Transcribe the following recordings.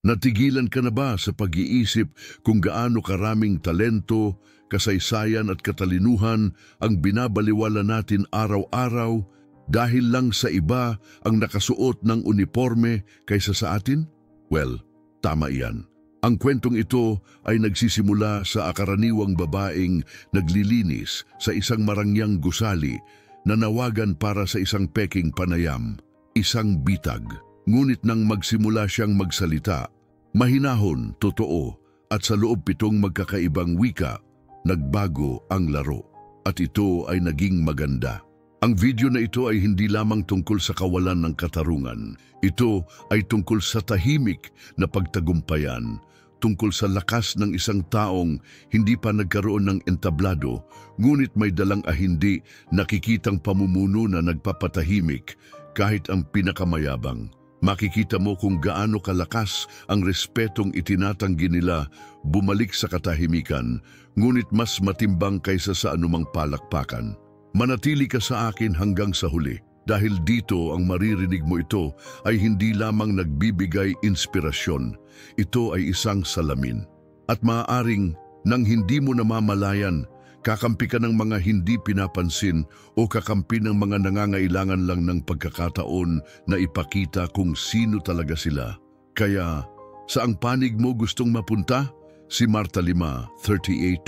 Natigilan ka na ba sa pag-iisip kung gaano karaming talento, kasaysayan at katalinuhan ang binabaliwala natin araw-araw dahil lang sa iba ang nakasuot ng uniforme kaysa sa atin? Well, tama iyan. Ang kwentong ito ay nagsisimula sa akaraniwang babaeng naglilinis sa isang marangyang gusali na nawagan para sa isang peking panayam, isang bitag. Ngunit nang magsimula siyang magsalita, mahinahon, totoo, at sa loob 7 magkakaibang wika, nagbago ang laro. At ito ay naging maganda. Ang video na ito ay hindi lamang tungkol sa kawalan ng katarungan. Ito ay tungkol sa tahimik na pagtagumpayan, tungkol sa lakas ng isang taong hindi pa nagkaroon ng entablado, ngunit may dalang ahindi, nakikitang pamumuno na nagpapatahimik kahit ang pinakamayabang. Makikita mo kung gaano kalakas ang respetong itinatanggi nila bumalik sa katahimikan, ngunit mas matimbang kaysa sa anumang palakpakan. Manatili ka sa akin hanggang sa huli, dahil dito ang maririnig mo ito ay hindi lamang nagbibigay inspirasyon. Ito ay isang salamin. At maaaring nang hindi mo namamalayan, kakampi ka ng mga hindi pinapansin o kakampi ng mga nangangailangan lang ng pagkakataon na ipakita kung sino talaga sila. Kaya, saang panig mo gustong mapunta? Si Marta Lima, 38,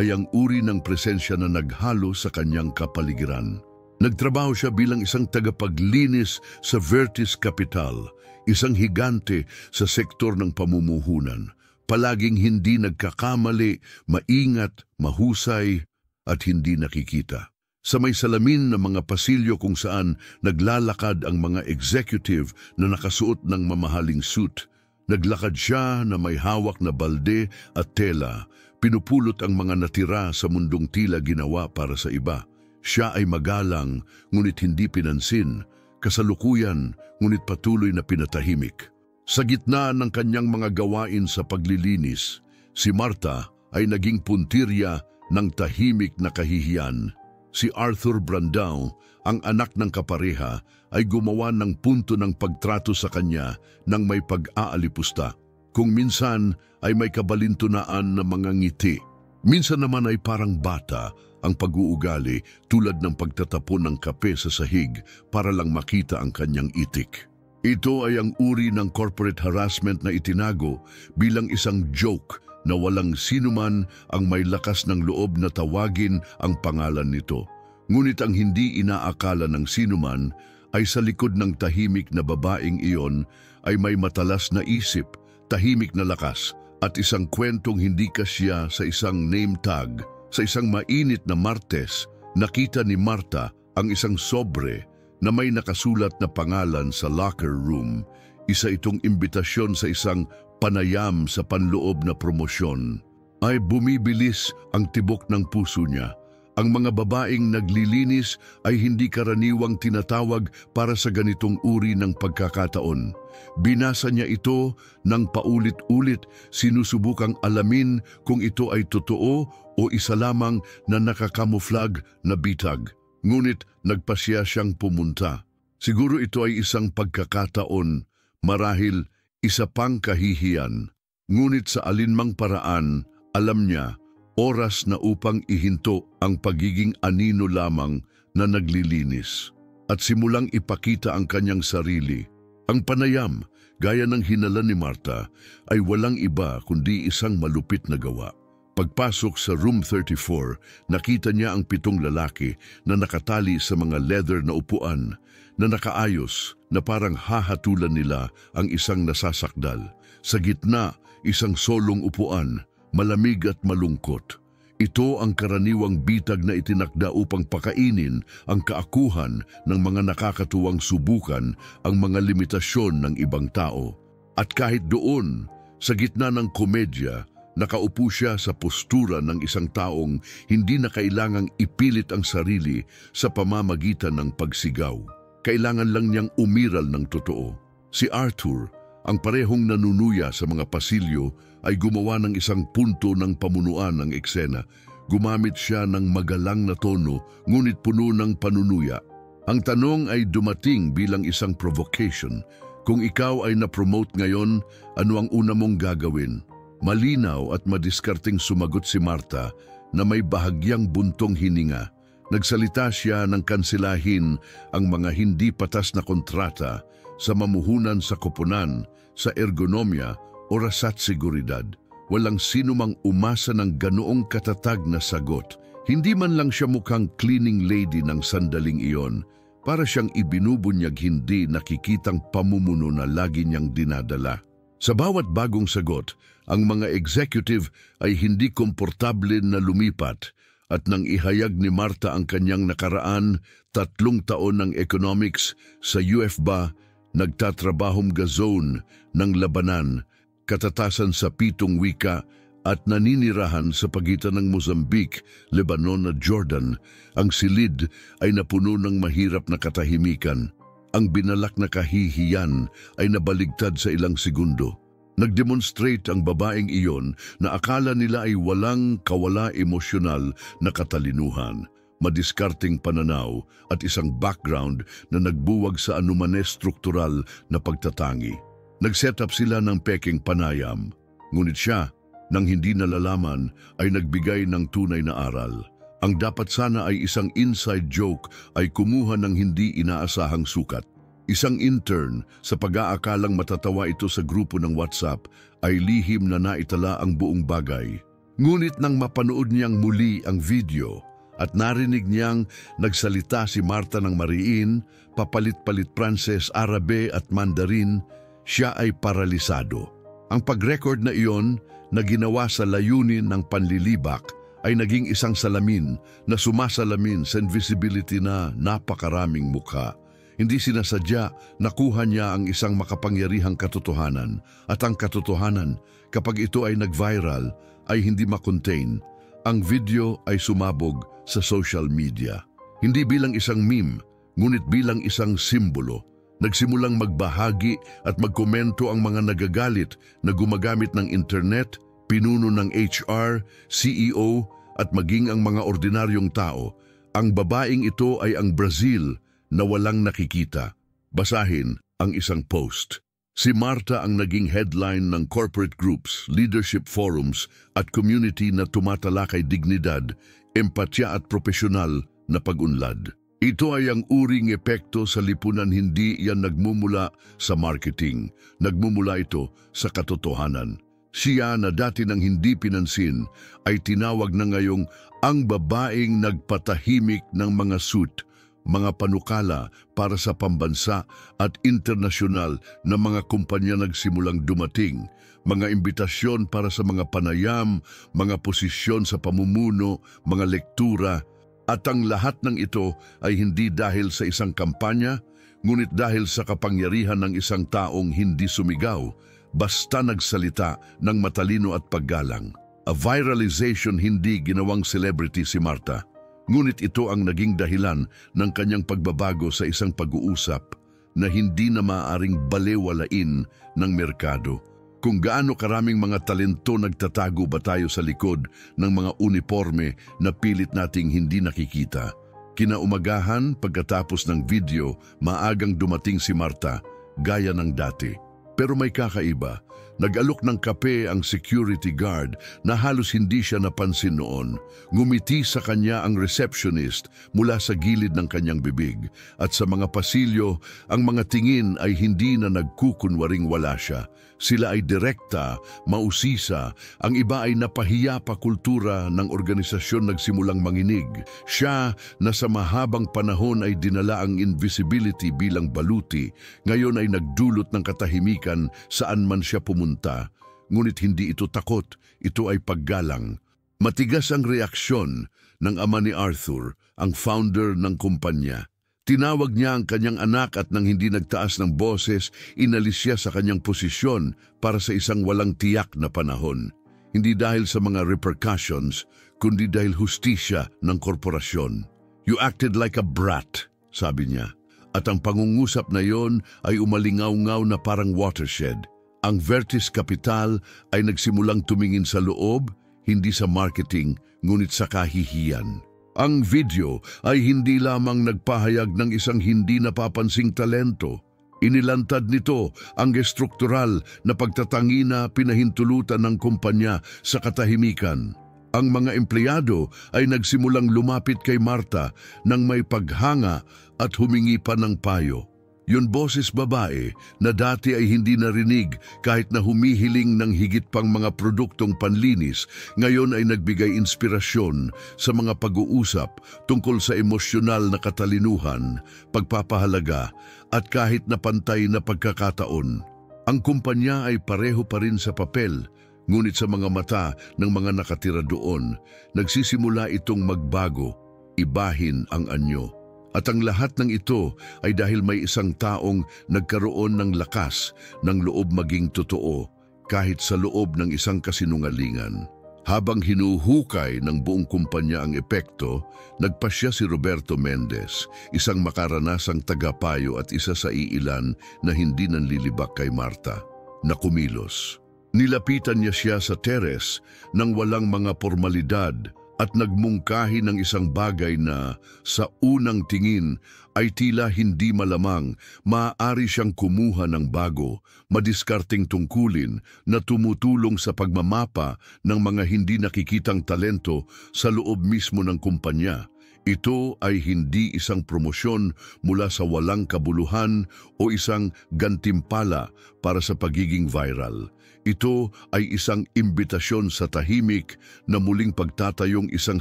ay ang uri ng presensya na naghalo sa kanyang kapaligiran. Nagtrabaho siya bilang isang tagapaglinis sa Vertis Capital, isang higante sa sektor ng pamumuhunan. Palaging hindi nagkakamali, maingat, mahusay, at hindi nakikita. Sa may salamin na mga pasilyo kung saan naglalakad ang mga executive na nakasuot ng mamahaling suit, naglakad siya na may hawak na balde at tela, pinupulot ang mga natira sa mundong tila ginawa para sa iba. Siya ay magalang, ngunit hindi pinansin, kasalukuyan, ngunit patuloy na pinatahimik. Sa gitna ng kanyang mga gawain sa paglilinis, si Marta ay naging puntirya ng tahimik na kahihiyan. Si Arthur Brandao, ang anak ng kapareha, ay gumawa ng punto ng pagtrato sa kanya nang may pag-aalipusta. Kung minsan ay may kabalintunaan na mga ngiti, minsan naman ay parang bata ang pag-uugali tulad ng pagtatapon ng kape sa sahig para lang makita ang kanyang itik. Ito ay ang uri ng corporate harassment na itinago bilang isang joke na walang sinuman ang may lakas ng loob na tawagin ang pangalan nito. Ngunit ang hindi inaakala ng sinuman ay sa likod ng tahimik na babaeng iyon ay may matalas na isip, tahimik na lakas at isang kwentong hindi kasya sa isang name tag. Sa isang mainit na Martes, nakita ni Marta ang isang sobre na may nakasulat na pangalan sa locker room. Isa itong imbitasyon sa isang panayam sa panloob na promosyon. Ay bumibilis ang tibok ng puso niya. Ang mga babaeng naglilinis ay hindi karaniwang tinatawag para sa ganitong uri ng pagkakataon. Binasa niya ito ng paulit-ulit, sinusubukang alamin kung ito ay totoo o isa lamang na nakakamuflag na bitag. Ngunit nagpasya siyang pumunta. Siguro ito ay isang pagkakataon, marahil isa pang kahihiyan. Ngunit sa alinmang paraan, alam niya, oras na upang ihinto ang pagiging anino lamang na naglilinis at simulang ipakita ang kanyang sarili. Ang panayam, gaya ng hinala ni Marta, ay walang iba kundi isang malupit na gawa. Pagpasok sa room 34, nakita niya ang 7 lalaki na nakatali sa mga leather na upuan na nakaayos na parang hahatulan nila ang isang nasasakdal. Sa gitna, isang solong upuan, malamig at malungkot. Ito ang karaniwang bitag na itinakda upang pakainin ang kaakuhan ng mga nakakatuwang subukan ang mga limitasyon ng ibang tao. At kahit doon, sa gitna ng komedya, nakaupo siya sa postura ng isang taong hindi na kailangang ipilit ang sarili sa pamamagitan ng pagsigaw. Kailangan lang niyang umiral ng totoo. Si Arthur, ang parehong nanunuya sa mga pasilyo, ay gumawa ng isang punto ng pamunuan ng eksena. Gumamit siya ng magalang na tono, ngunit puno ng panunuya. Ang tanong ay dumating bilang isang provocation. Kung ikaw ay na-promote ngayon, ano ang una mong gagawin? Malinaw at madiskarteng sumagot si Marta na may bahagyang buntong hininga. Nagsalita siya ng kansilahin ang mga hindi patas na kontrata sa mamuhunan sa koponan, sa ergonomya, oras at seguridad. Walang sino mang umasa ng ganoong katatag na sagot. Hindi man lang siya mukhang cleaning lady ng sandaling iyon, para siyang ibinubunyag hindi nakikitang pamumuno na lagi niyang dinadala. Sa bawat bagong sagot, ang mga executive ay hindi komportable na lumipat at nang ihayag ni Marta ang kanyang nakaraan, 3 taon ng economics sa UFBA, nagtatrabahong gazone ng labanan, katatasan sa 7 wika at naninirahan sa pagitan ng Mozambique, Lebanon at Jordan, ang silid ay napuno ng mahirap na katahimikan. Ang binalak na kahihiyan ay nabaligtad sa ilang segundo. Nagdemonstrate ang babaeng iyon na akala nila ay walang kawala emosyonal na katalinuhan, madiskarteng pananaw at isang background na nagbuwag sa anumanes struktural na pagtatangi. Nag-set up sila ng peking panayam, ngunit siya, nang hindi nalalaman, ay nagbigay ng tunay na aral. Ang dapat sana ay isang inside joke ay kumuha ng hindi inaasahang sukat. Isang intern, sa pag-aakalang matatawa ito sa grupo ng WhatsApp, ay lihim na naitala ang buong bagay. Ngunit nang mapanood niyang muli ang video at narinig niyang nagsalita si Marta ng mariin, papalit-palit Pranses, Arabe at Mandarin, siya ay paralisado. Ang pag-record na iyon na ginawa sa layunin ng panlilibak ay naging isang salamin na sumasalamin sa invisibility na napakaraming mukha. Hindi sinasadya, nakuha niya ang isang makapangyarihang katotohanan at ang katotohanan, kapag ito ay nag-viral, ay hindi makontain. Ang video ay sumabog sa social media. Hindi bilang isang meme, ngunit bilang isang simbolo. Nagsimulang magbahagi at magkomento ang mga nagagalit na gumagamit ng internet, pinuno ng HR, CEO at maging ang mga ordinaryong tao. Ang babaeng ito ay ang Brazil na walang nakikita. Basahin ang isang post. Si Marta ang naging headline ng corporate groups, leadership forums at community na tumatalakay dignidad, empatya at profesional na pag-unlad. Ito ay ang uring epekto sa lipunan, hindi yan nagmumula sa marketing. Nagmumula ito sa katotohanan. Siya na dati nang hindi pinansin ay tinawag na ngayong ang babaeng nagpatahimik ng mga suit, mga panukala para sa pambansa at internasyonal na mga kumpanya nagsimulang dumating, mga imbitasyon para sa mga panayam, mga posisyon sa pamumuno, mga lektura. At ang lahat ng ito ay hindi dahil sa isang kampanya, ngunit dahil sa kapangyarihan ng isang taong hindi sumigaw, basta nagsalita ng matalino at paggalang. A viralization, hindi ginawang celebrity si Marta, ngunit ito ang naging dahilan ng kanyang pagbabago sa isang pag-uusap na hindi na maaaring balewalain ng merkado. Kung gaano karaming mga talento nagtatago ba tayo sa likod ng mga uniforme na pilit nating hindi nakikita. Kinaumagahan pagkatapos ng video, maagang dumating si Marta, gaya ng dati. Pero may kakaiba. Nag-alok ng kape ang security guard na halos hindi siya napansin noon. Ngumiti sa kanya ang receptionist mula sa gilid ng kanyang bibig. At sa mga pasilyo, ang mga tingin ay hindi na nagkukunwaring wala siya. Sila ay direkta, mausisa, ang iba ay napahiya pa kultura ng organisasyon nagsimulang manginig. Siya na sa mahabang panahon ay dinala ang invisibility bilang baluti, ngayon ay nagdulot ng katahimikan saan man siya pumunta. Ngunit hindi ito takot, ito ay paggalang. Matigas ang reaksyon ng ama ni Arthur, ang founder ng kumpanya. Tinawag niya ang kanyang anak at nang hindi nagtaas ng boses, inalis siya sa kanyang posisyon para sa isang walang tiyak na panahon. Hindi dahil sa mga repercussions, kundi dahil hustisya ng korporasyon. You acted like a brat, sabi niya. At ang pangungusap na yon ay umalingaw-ngaw na parang watershed. Ang Vertis Capital ay nagsimulang tumingin sa loob, hindi sa marketing, ngunit sa kahihiyan. Ang video ay hindi lamang nagpahayag ng isang hindi napapansing talento. Inilantad nito ang estruktural na pagtatangina pinahintulutan ng kumpanya sa katahimikan. Ang mga empleyado ay nagsimulang lumapit kay Marta nang may paghanga at humingi pa ng payo. Yun boses babae na dati ay hindi narinig kahit na humihiling ng higit pang mga produktong panlinis, ngayon ay nagbigay inspirasyon sa mga pag-uusap tungkol sa emosyonal na katalinuhan, pagpapahalaga at kahit na pantay na pagkakataon. Ang kumpanya ay pareho pa rin sa papel, ngunit sa mga mata ng mga nakatira doon, nagsisimula itong magbago, ibahin ang anyo. At ang lahat ng ito ay dahil may isang taong nagkaroon ng lakas ng loob maging totoo kahit sa loob ng isang kasinungalingan. Habang hinuhukay ng buong kumpanya ang epekto, nagpasya si Roberto Mendez, isang makaranasang tagapayo at isa sa iilan na hindi nanlilibak kay Marta, na kumilos. Nilapitan niya siya sa teres nang walang mga formalidad at nagmungkahi ng isang bagay na sa unang tingin ay tila hindi malamang maaari siyang kumuha ng bago, madiskarteng tungkulin na tumutulong sa pagmamapa ng mga hindi nakikitang talento sa loob mismo ng kumpanya. Ito ay hindi isang promosyon mula sa walang kabuluhan o isang gantimpala para sa pagiging viral. Ito ay isang imbitasyon sa tahimik na muling pagtatayong isang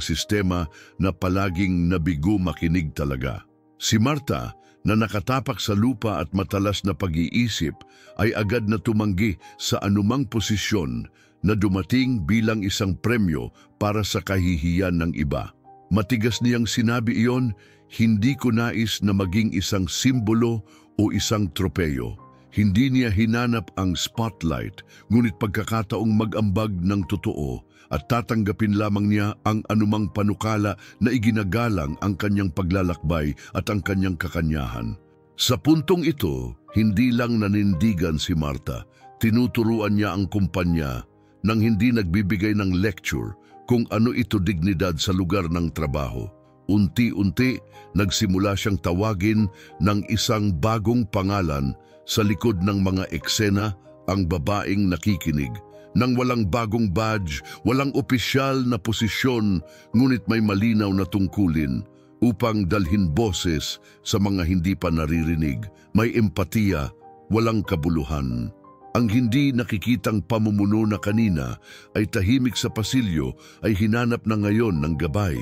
sistema na palaging nabigo makinig talaga. Si Marta, na nakatapak sa lupa at matalas na pag-iisip, ay agad na tumanggi sa anumang posisyon na dumating bilang isang premyo para sa kahihiyan ng iba. Matigas niyang sinabi iyon, hindi ko nais na maging isang simbolo o isang tropeyo. Hindi niya hinanap ang spotlight, ngunit pagkakataong mag-ambag ng totoo at tatanggapin lamang niya ang anumang panukala na iginagalang ang kanyang paglalakbay at ang kanyang kakanyahan. Sa puntong ito, hindi lang nanindigan si Marta, tinuturuan niya ang kumpanya nang hindi nagbibigay ng lecture kung ano ito dignidad sa lugar ng trabaho. Unti-unti, nagsimula siyang tawagin ng isang bagong pangalan sa likod ng mga eksena, ang babaeng nakikinig. Nang walang bagong badge, walang opisyal na posisyon, ngunit may malinaw na tungkulin upang dalhin boses sa mga hindi pa naririnig. May empatiya, walang kabuluhan. Ang hindi nakikitang pamumuno na kanina ay tahimik sa pasilyo ay hinanap na ngayon ng gabay.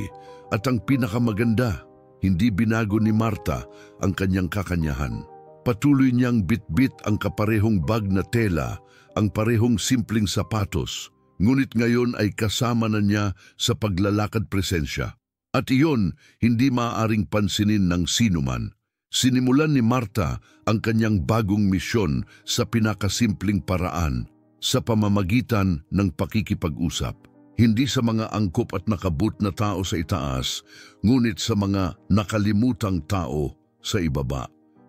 At ang pinakamaganda, hindi binago ni Marta ang kanyang kakanyahan. Patuloy niyang bitbit ang kaparehong bag na tela, ang parehong simpleng sapatos, ngunit ngayon ay kasama na niya sa paglalakad presensya. At iyon, hindi maaaring pansinin ng sinuman. Sinimulan ni Marta ang kanyang bagong misyon sa pinakasimpleng paraan, sa pamamagitan ng pakikipag-usap. Hindi sa mga angkop at nakabut na tao sa itaas, ngunit sa mga nakalimutang tao sa ibaba.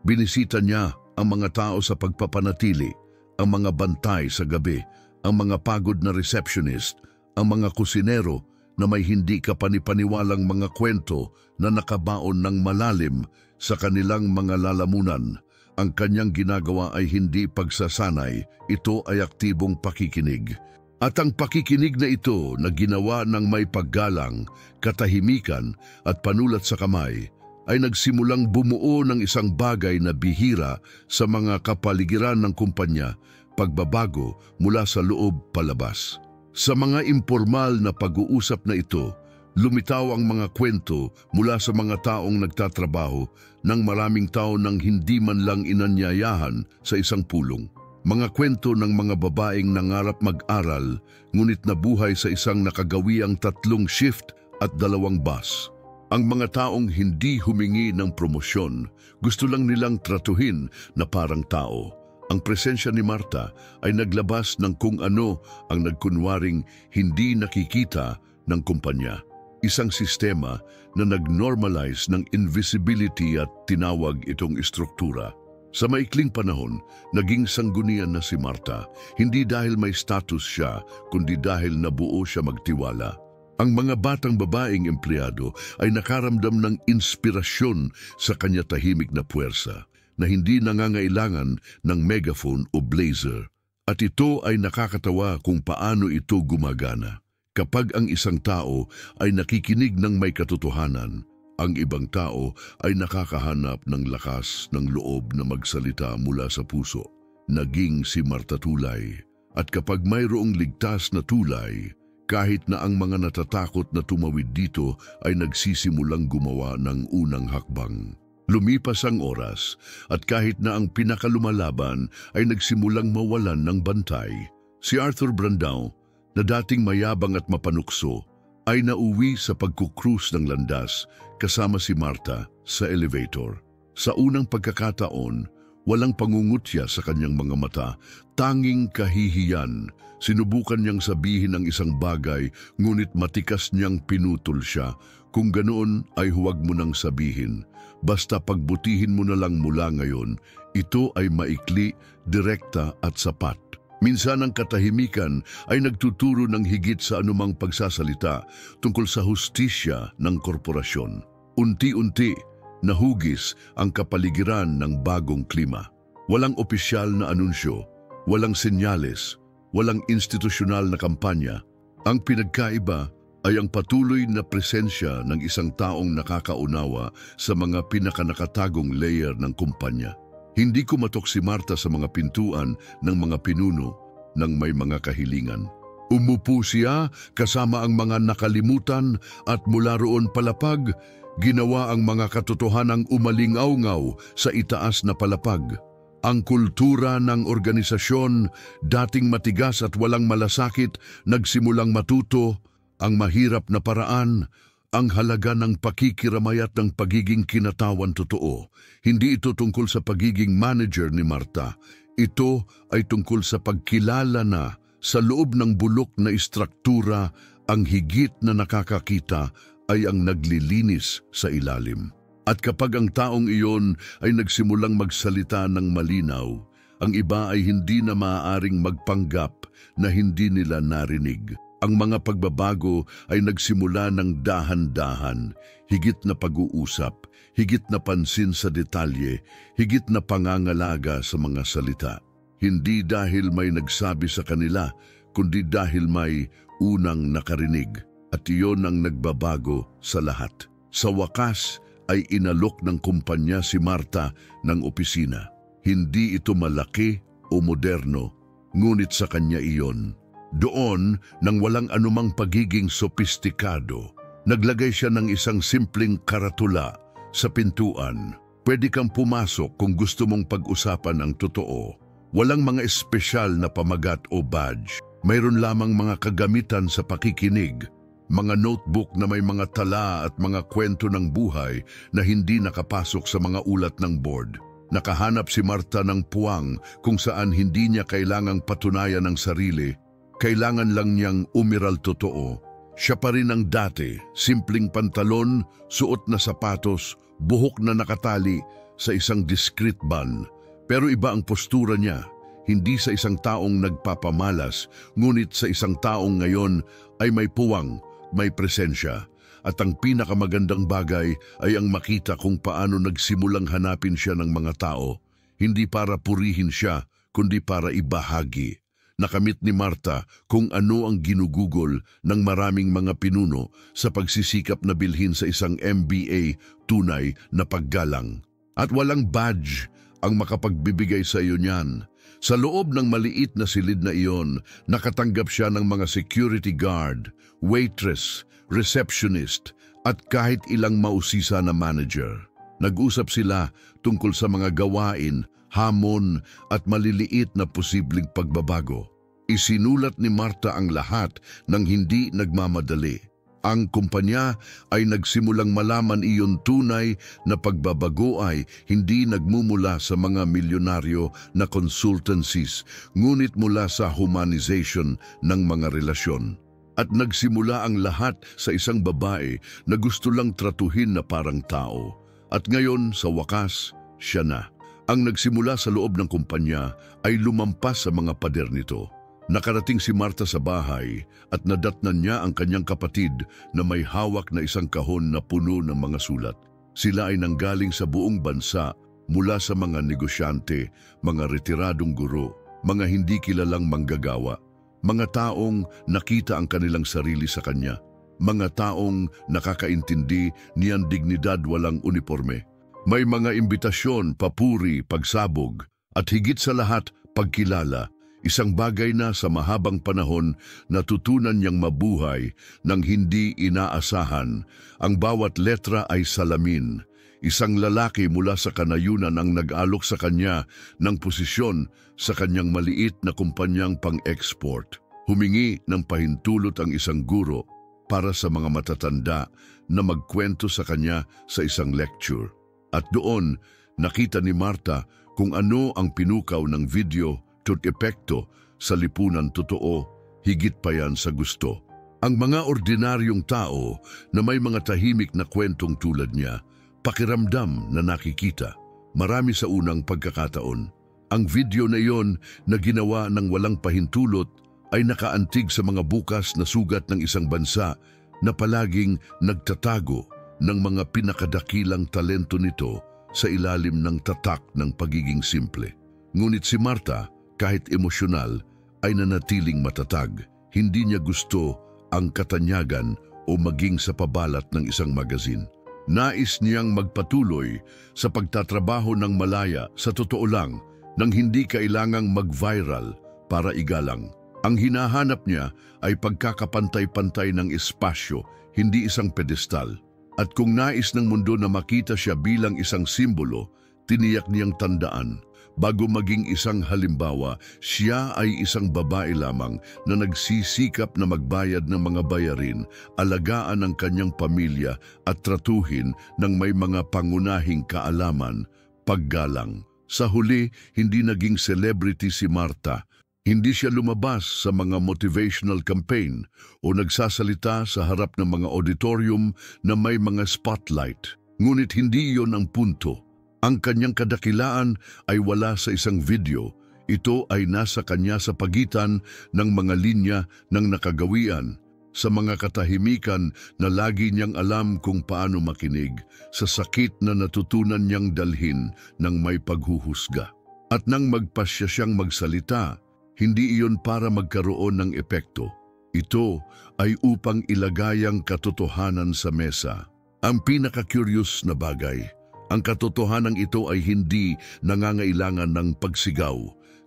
Binisita niya ang mga tao sa pagpapanatili, ang mga bantay sa gabi, ang mga pagod na receptionist, ang mga kusinero na may hindi kapanipaniwalang mga kwento na nakabaon ng malalim sa kanilang mga lalamunan. Ang kanyang ginagawa ay hindi pagsasanay, ito ay aktibong pakikinig. At ang pakikinig na ito na ginawa ng may paggalang, katahimikan at panulat sa kamay, ay nagsimulang bumuo ng isang bagay na bihira sa mga kapaligiran ng kumpanya, pagbabago mula sa loob palabas. Sa mga impormal na pag-uusap na ito, lumitaw ang mga kwento mula sa mga taong nagtatrabaho ng maraming tao nang hindi man lang inanyayahan sa isang pulong. Mga kwento ng mga babaeng nangarap mag-aral, ngunit nabuhay sa isang nakagawiang 3 shift at 2 bus. Ang mga taong hindi humingi ng promosyon, gusto lang nilang tratuhin na parang tao. Ang presensya ni Marta ay naglabas ng kung ano ang nagkunwaring hindi nakikita ng kumpanya. Isang sistema na nag-normalize ng invisibility at tinawag itong istruktura. Sa maikling panahon, naging sanggunian na si Marta, hindi dahil may status siya, kundi dahil nabuo siya magtiwala. Ang mga batang babaeng empleyado ay nakaramdam ng inspirasyon sa kanya tahimik na puwersa. na hindi nangangailangan ng megaphone o blazer. At ito ay nakakatawa kung paano ito gumagana. Kapag ang isang tao ay nakikinig ng may katotohanan, ang ibang tao ay nakakahanap ng lakas ng loob na magsalita mula sa puso. Naging si Marta tulay. At kapag mayroong ligtas na tulay, kahit na ang mga natatakot na tumawid dito ay nagsisimulang gumawa ng unang hakbang. Lumipas ang oras at kahit na ang pinakalumalaban ay nagsimulang mawalan ng bantay, si Arthur Brandão, na dating mayabang at mapanukso, ay nauwi sa pagkukrus ng landas kasama si Marta sa elevator. Sa unang pagkakataon, walang pangungutya sa kanyang mga mata, tanging kahihiyan. Sinubukan niyang sabihin ang isang bagay, ngunit matikas niyang pinutol siya. Kung ganoon ay huwag mo nang sabihin. Basta pagbutihin mo na lang mula ngayon, ito ay maikli, direkta at sapat. Minsan ang katahimikan ay nagtuturo ng higit sa anumang pagsasalita tungkol sa hustisya ng korporasyon. Unti-unti, nahugis ang kapaligiran ng bagong klima. Walang opisyal na anunsyo, walang senyales, walang institusyonal na kampanya. Ang pinagkaiba ay ang patuloy na presensya ng isang taong nakakaunawa sa mga pinakanakatagong layer ng kumpanya. Hindi kumatok si Marta sa mga pintuan ng mga pinuno ng may mga kahilingan. Umupo siya kasama ang mga nakalimutan at mula roon palapag, ginawa ang mga katotohanang umalingaw-ngaw sa itaas na palapag. Ang kultura ng organisasyon, dating matigas at walang malasakit, nagsimulang matuto. Ang mahirap na paraan, ang halaga ng pakikiramay at ng pagiging kinatawan totoo. Hindi ito tungkol sa pagiging manager ni Marta. Ito ay tungkol sa pagkilala na sa loob ng bulok na istruktura, ang higit na nakakakita ay ang naglilinis sa ilalim. At kapag ang taong iyon ay nagsimulang magsalita ng malinaw, ang iba ay hindi na maaaring magpanggap na hindi nila narinig. Ang mga pagbabago ay nagsimula ng dahan-dahan, higit na pag-uusap, higit na pansin sa detalye, higit na pangangalaga sa mga salita. Hindi dahil may nagsabi sa kanila, kundi dahil may unang nakarinig. At iyon ang nagbabago sa lahat. Sa wakas ay inalok ng kumpanya si Marta ng opisina. Hindi ito malaki o moderno, ngunit sa kanya iyon. Doon, nang walang anumang pagiging sopistikado, naglagay siya ng isang simpleng karatula sa pintuan. Pwede kang pumasok kung gusto mong pag-usapan ang totoo. Walang mga espesyal na pamagat o badge. Mayroon lamang mga kagamitan sa pakikinig, mga notebook na may mga tala at mga kwento ng buhay na hindi nakapasok sa mga ulat ng board. Nakahanap si Marta ng puwang kung saan hindi niya kailangang patunayan ang sarili. Kailangan lang niyang umiral totoo. Siya pa rin ang dati, simpleng pantalon, suot na sapatos, buhok na nakatali sa isang discreet bun. Pero iba ang postura niya, hindi sa isang taong nagpapamalas, ngunit sa isang taong ngayon ay may puwang, may presensya. At ang pinakamagandang bagay ay ang makita kung paano nagsimulang hanapin siya ng mga tao, hindi para purihin siya, kundi para ibahagi. Nakamit ni Marta kung ano ang ginugugol ng maraming mga pinuno sa pagsisikap na bilhin sa isang MBA, tunay na paggalang. At walang badge ang makapagbibigay sa iyo niyan. Sa loob ng maliit na silid na iyon, nakatanggap siya ng mga security guard, waitress, receptionist, at kahit ilang mausisa na manager. Nag-usap sila tungkol sa mga gawain, hamon at maliliit na posibleng pagbabago. Isinulat ni Marta ang lahat ng hindi nagmamadali. Ang kumpanya ay nagsimulang malaman iyon tunay na pagbabago ay hindi nagmumula sa mga milyonaryo na consultancies, ngunit mula sa humanization ng mga relasyon. At nagsimula ang lahat sa isang babae na gusto lang tratuhin na parang tao. At ngayon, sa wakas, siya na. Ang nagsimula sa loob ng kumpanya ay lumampas sa mga pader nito. Nakarating si Marta sa bahay at nadatnan niya ang kanyang kapatid na may hawak na isang kahon na puno ng mga sulat. Sila ay nanggaling sa buong bansa mula sa mga negosyante, mga retiradong guro, mga hindi kilalang manggagawa, mga taong nakita ang kanilang sarili sa kanya, mga taong nakakaintindi niyang dignidad walang uniforme. May mga imbitasyon, papuri, pagsabog, at higit sa lahat, pagkilala. Isang bagay na sa mahabang panahon natutunan niyang mabuhay nang hindi inaasahan. Ang bawat letra ay salamin. Isang lalaki mula sa kanayunan ang nag-alok sa kanya ng posisyon sa kanyang maliit na kumpanyang pang-export. Humingi ng pahintulot ang isang guro para sa mga matatanda na magkwento sa kanya sa isang lecture. At doon, nakita ni Marta kung ano ang pinukaw ng video at epekto sa lipunan totoo, higit pa yan sa gusto. Ang mga ordinaryong tao na may mga tahimik na kwentong tulad niya, pakiramdam na nakikita. Marami sa unang pagkakataon. Ang video na iyon na ginawa ng walang pahintulot ay nakaantig sa mga bukas na sugat ng isang bansa na palaging nagtatago ng mga pinakadakilang talento nito sa ilalim ng tatak ng pagiging simple. Ngunit si Marta, kahit emosyonal, ay nanatiling matatag. Hindi niya gusto ang katanyagan o maging sa pabalat ng isang magazine. Nais niyang magpatuloy sa pagtatrabaho ng malaya sa totoo lang nang hindi kailangang mag-viral para igalang. Ang hinahanap niya ay pagkakapantay-pantay ng espasyo, hindi isang pedestal. At kung nais ng mundo na makita siya bilang isang simbolo, tiniyak niyang tandaan, bago maging isang halimbawa, siya ay isang babae lamang na nagsisikap na magbayad ng mga bayarin, alagaan ang kanyang pamilya at tratuhin ng may mga pangunahing kaalaman, paggalang. Sa huli, hindi naging celebrity si Marta. Hindi siya lumabas sa mga motivational campaign o nagsasalita sa harap ng mga auditorium na may mga spotlight. Ngunit hindi iyon ang punto. Ang kanyang kadakilaan ay wala sa isang video. Ito ay nasa kanya sa pagitan ng mga linya ng nakagawian, sa mga katahimikan na lagi niyang alam kung paano makinig, sa sakit na natutunan niyang dalhin ng may paghuhusga. At nang magpasya siyang magsalita, hindi iyon para magkaroon ng epekto. Ito ay upang ilagay ang katotohanan sa mesa. Ang pinaka-curious na bagay, ang katotohanan ito ay hindi nangangailangan ng pagsigaw.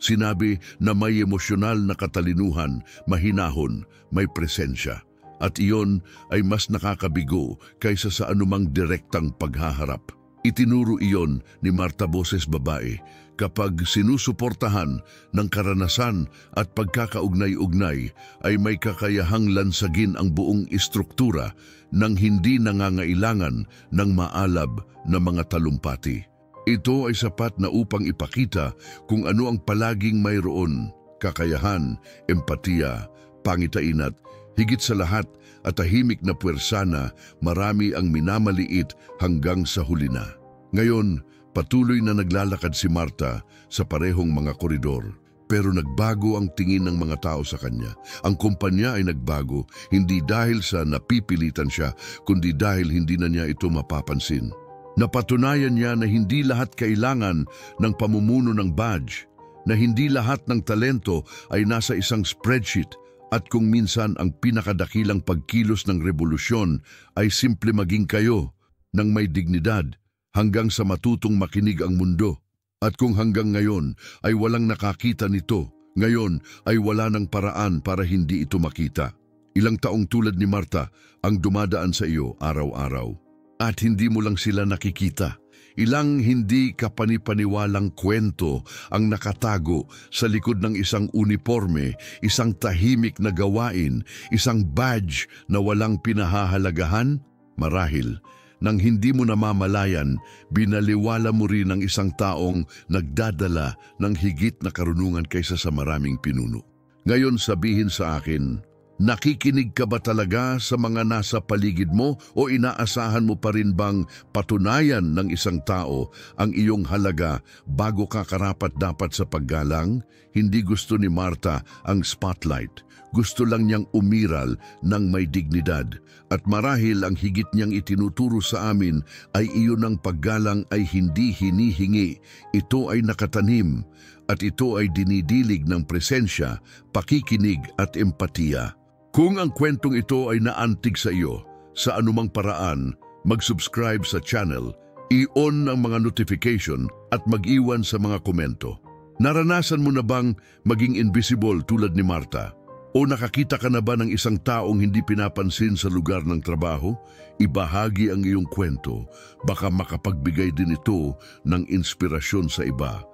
Sinabi na may emosyonal na katalinuhan, mahinahon, may presensya. At iyon ay mas nakakabigo kaysa sa anumang direktang paghaharap. Itinuro iyon ni Marta Boses babae kapag sinusuportahan ng karanasan at pagkakaugnay-ugnay ay may kakayahang lansagin ang buong istruktura nang hindi nangangailangan ng maalab na mga talumpati. Ito ay sapat na upang ipakita kung ano ang palaging mayroon, kakayahan, empatiya, pangitain at higit sa lahat at tahimik na puwersa na marami ang minamaliit hanggang sa huli na. Ngayon, patuloy na naglalakad si Marta sa parehong mga koridor. Pero nagbago ang tingin ng mga tao sa kanya. Ang kumpanya ay nagbago, hindi dahil sa napipilitan siya, kundi dahil hindi na niya ito mapapansin. Napatunayan niya na hindi lahat kailangan ng pamumuno ng badge, na hindi lahat ng talento ay nasa isang spreadsheet, at kung minsan ang pinakadakilang pagkilos ng revolusyon ay simple maging kayo, ng may dignidad, hanggang sa matutong makinig ang mundo. At kung hanggang ngayon ay walang nakakita nito, ngayon ay wala ng paraan para hindi ito makita. Ilang taong tulad ni Marta ang dumadaan sa iyo araw-araw. At hindi mo lang sila nakikita. Ilang hindi kapanipaniwalang kwento ang nakatago sa likod ng isang uniforme, isang tahimik na gawain, isang badge na walang pinahahalagahan. Marahil, nang hindi mo namamalayan, binaliwala mo rin ang isang taong nagdadala ng higit na karunungan kaysa sa maraming pinuno. Ngayon sabihin sa akin, Nakikinig ka ba talaga sa mga nasa paligid mo o inaasahan mo pa rin bang patunayan ng isang tao ang iyong halaga bago ka karapat-dapat sa paggalang? Hindi gusto ni Marta ang spotlight. Gusto lang niyang umiral ng may dignidad. At marahil ang higit niyang itinuturo sa amin ay iyon ang paggalang ay hindi hinihingi. Ito ay nakatanim at ito ay dinidilig ng presensya, pakikinig at empatiya. Kung ang kwentong ito ay naantig sa iyo, sa anumang paraan, mag-subscribe sa channel, i-on ang mga notification at mag-iwan sa mga komento. Naranasan mo na bang maging invisible tulad ni Marta? O nakakita ka na ba ng isang taong hindi pinapansin sa lugar ng trabaho? Ibahagi ang iyong kwento, baka makapagbigay din ito ng inspirasyon sa iba.